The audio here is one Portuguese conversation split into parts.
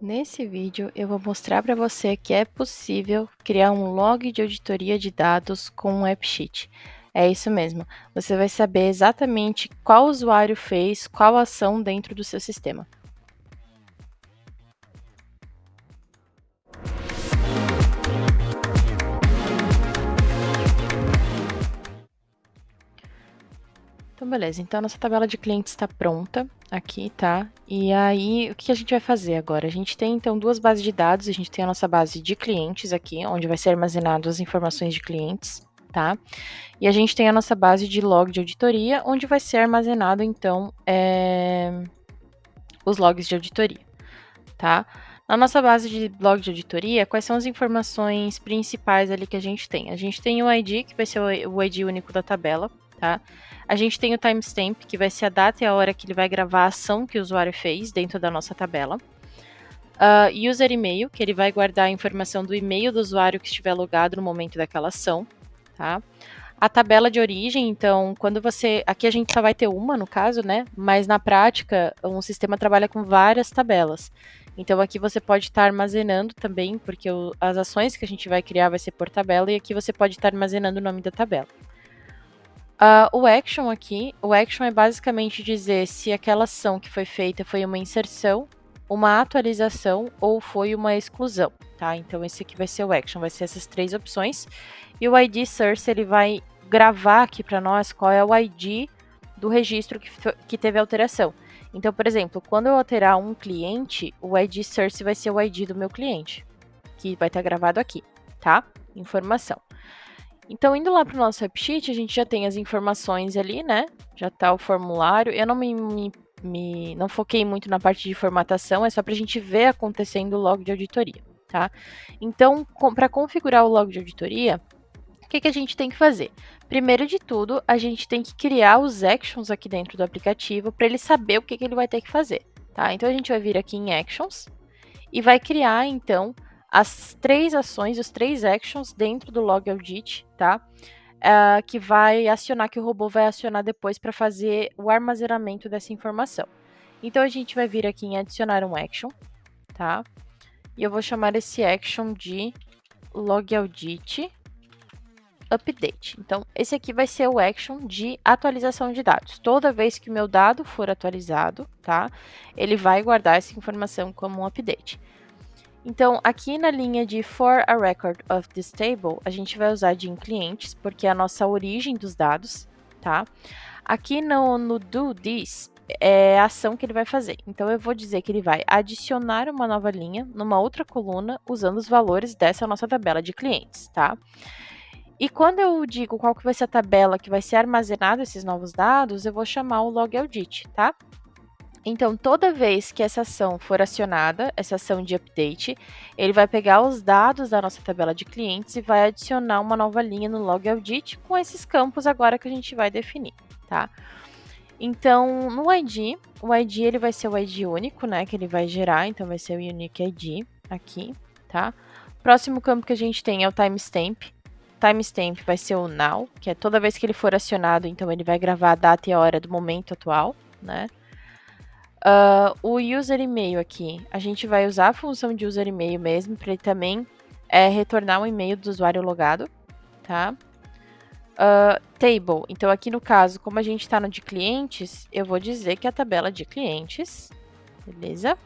Nesse vídeo, eu vou mostrar para você que é possível criar um log de auditoria de dados com um AppSheet. É isso mesmo, você vai saber exatamente qual usuário fez qual ação dentro do seu sistema. Então, beleza. Então, a nossa tabela de clientes está pronta aqui, tá? E aí, o que a gente vai fazer agora? A gente tem, então, duas bases de dados. A gente tem a nossa base de clientes aqui, onde vai ser armazenado as informações de clientes, tá? E a gente tem a nossa base de log de auditoria, onde vai ser armazenado, então, os logs de auditoria, tá? Na nossa base de log de auditoria, quais são as informações principais ali que a gente tem? A gente tem o ID, que vai ser o ID único da tabela, tá? A gente tem o timestamp, que vai ser a data e a hora que ele vai gravar a ação que o usuário fez dentro da nossa tabela. User e-mail, que ele vai guardar a informação do e-mail do usuário que estiver logado no momento daquela ação, tá? A tabela de origem, então, quando você. Aqui a gente só vai ter uma, no caso, né? Mas na prática, um sistema trabalha com várias tabelas. Então, aqui você pode estar armazenando também, porque as ações que a gente vai criar vai ser por tabela, e aqui você pode estar armazenando o nome da tabela. O action aqui, o action é basicamente dizer se aquela ação que foi feita foi uma inserção, uma atualização ou foi uma exclusão, tá? Então, esse aqui vai ser o action, vai ser essas três opções. E o ID source, ele vai gravar aqui para nós qual é o ID do registro que teve alteração. Então, por exemplo, quando eu alterar um cliente, o ID source vai ser o ID do meu cliente, que vai estar gravado aqui, tá? Informação. Então, indo lá para o nosso AppSheet, a gente já tem as informações ali, né? Já está o formulário. Eu não não foquei muito na parte de formatação, é só para a gente ver acontecendo o log de auditoria, tá? Então, para configurar o log de auditoria, o que a gente tem que fazer? Primeiro de tudo, a gente tem que criar os actions aqui dentro do aplicativo para ele saber o que ele vai ter que fazer, tá? Então, a gente vai vir aqui em Actions e vai criar, então, as três ações, os três actions dentro do log audit, tá? Que vai acionar, que o robô vai acionar depois para fazer o armazenamento dessa informação. Então, a gente vai vir aqui em adicionar um action, tá? E eu vou chamar esse action de log audit update. Então, esse aqui vai ser o action de atualização de dados. Toda vez que o meu dado for atualizado, tá? Ele vai guardar essa informação como um update. Então, aqui na linha de For a Record of this Table, a gente vai usar de em clientes, porque é a nossa origem dos dados, tá? Aqui no Do This, é a ação que ele vai fazer. Então, eu vou dizer que ele vai adicionar uma nova linha numa outra coluna, usando os valores dessa nossa tabela de clientes, tá? E quando eu digo qual que vai ser a tabela que vai ser armazenada esses novos dados, eu vou chamar o log audit, tá? Então, toda vez que essa ação for acionada, essa ação de update, ele vai pegar os dados da nossa tabela de clientes e vai adicionar uma nova linha no log audit com esses campos agora que a gente vai definir, tá? Então, no ID, o ID ele vai ser o ID único, né, que ele vai gerar, então vai ser o unique ID aqui, tá? Próximo campo que a gente tem é o timestamp. Timestamp vai ser o now, que é toda vez que ele for acionado, então ele vai gravar a data e a hora do momento atual, né? O user e-mail aqui, a gente vai usar a função de user e-mail mesmo, para ele também retornar um e-mail do usuário logado, tá? Table, então aqui no caso, como a gente está no de clientes, eu vou dizer que é a tabela de clientes, beleza?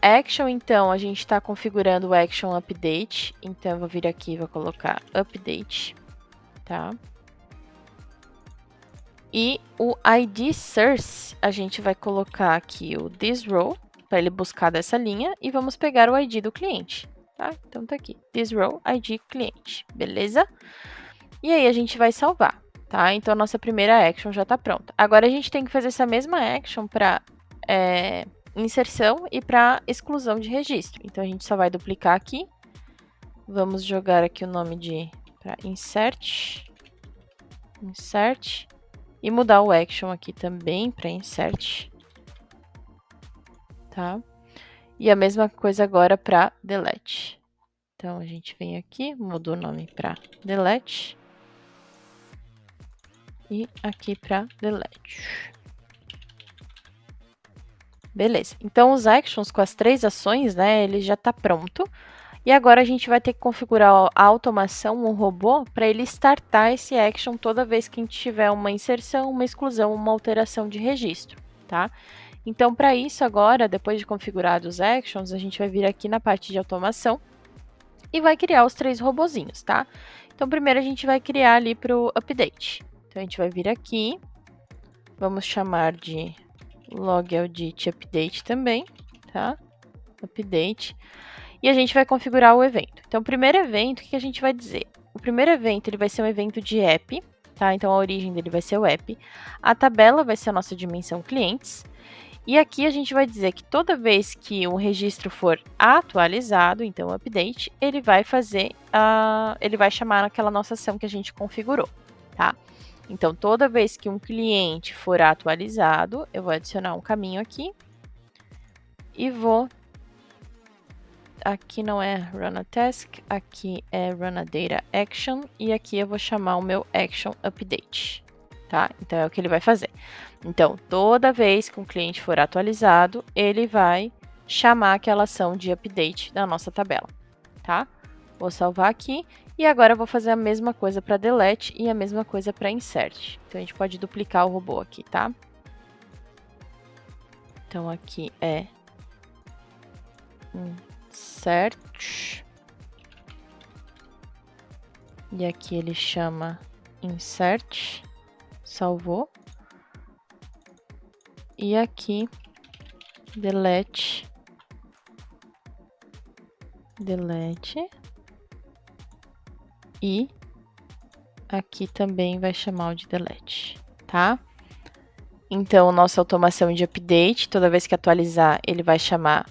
Action, então, a gente está configurando o action update, então eu vou vir aqui e vou colocar update, tá? E o ID source, a gente vai colocar aqui o this row, para ele buscar dessa linha, e vamos pegar o ID do cliente, tá? Então tá aqui, this row, ID cliente, beleza? E aí a gente vai salvar, tá? Então a nossa primeira action já tá pronta. Agora a gente tem que fazer essa mesma action para inserção e para exclusão de registro. Então a gente só vai duplicar aqui, vamos jogar aqui o nome de insert, e mudar o action aqui também para insert, tá? E a mesma coisa agora para delete. Então, a gente vem aqui, muda o nome para delete. E aqui para delete. Beleza. Então, os actions com as 3 ações, né, ele já está pronto. E agora a gente vai ter que configurar a automação, o robô, para ele startar esse action toda vez que a gente tiver uma inserção, uma exclusão, uma alteração de registro, tá? Então, para isso agora, depois de configurados os actions, a gente vai vir aqui na parte de automação e vai criar os 3 robozinhos, tá? Então, primeiro a gente vai criar ali para o update. Então, a gente vai vir aqui, vamos chamar de logaudit update também, tá? Update. E a gente vai configurar o evento. Então, o primeiro evento, o que a gente vai dizer? O primeiro evento ele vai ser um evento de app, tá? Então, a origem dele vai ser o app. A tabela vai ser a nossa dimensão clientes. E aqui a gente vai dizer que toda vez que um registro for atualizado, então update, ele vai ele vai chamar aquela nossa ação que a gente configurou, tá? Então, toda vez que um cliente for atualizado, eu vou adicionar um caminho aqui e vou. Aqui não é run a task, aqui é run a data action e aqui eu vou chamar o meu action update, tá? Então é o que ele vai fazer. Então, toda vez que um cliente for atualizado, ele vai chamar aquela ação de update da nossa tabela, tá? Vou salvar aqui e agora eu vou fazer a mesma coisa para delete e a mesma coisa para insert. Então a gente pode duplicar o robô aqui, tá? Então aqui é insert. E aqui ele chama insert, salvou. E aqui delete, e aqui também vai chamar o de delete, tá? Então, nossa automação de update, toda vez que atualizar, ele vai chamar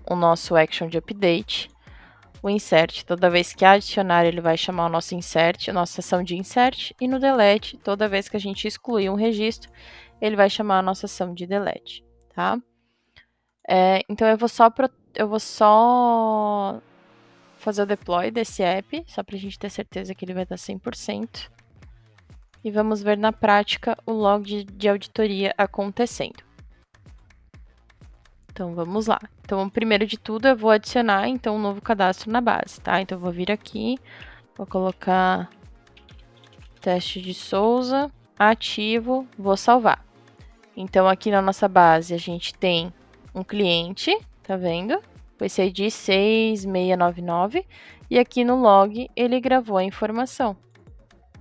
o nosso action de update. O insert, toda vez que adicionar, ele vai chamar o nosso insert, a nossa ação de insert. E no delete, toda vez que a gente excluir um registro, ele vai chamar a nossa ação de delete, tá? Então, eu vou só fazer o deploy desse app, só para a gente ter certeza que ele vai estar 100%. E vamos ver na prática o log de auditoria acontecendo. Então, vamos lá. Então, primeiro de tudo, eu vou adicionar, então, um novo cadastro na base, tá? Então, eu vou vir aqui, vou colocar teste de Souza, ativo, vou salvar. Então, aqui na nossa base, a gente tem um cliente, tá vendo? Com esse ID 6699. E aqui no log, ele gravou a informação.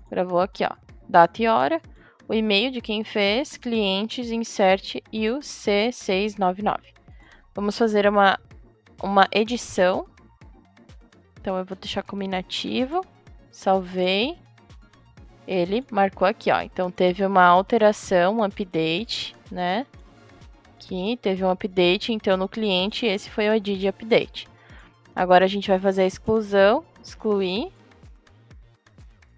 Gravou aqui, ó, data e hora, o e-mail de quem fez, clientes, insert e o C699. Vamos fazer uma edição. Então, eu vou deixar como inativo. Salvei. Ele marcou aqui, ó. Então, teve uma alteração, um update, né? Aqui teve um update, então no cliente esse foi o ID de update. Agora a gente vai fazer a exclusão, excluir.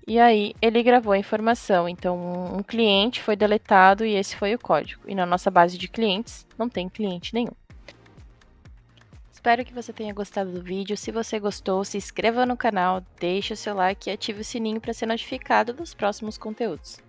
E aí ele gravou a informação. Então, um cliente foi deletado e esse foi o código. E na nossa base de clientes não tem cliente nenhum. Espero que você tenha gostado do vídeo. Se você gostou, se inscreva no canal, deixe o seu like e ative o sininho para ser notificado dos próximos conteúdos.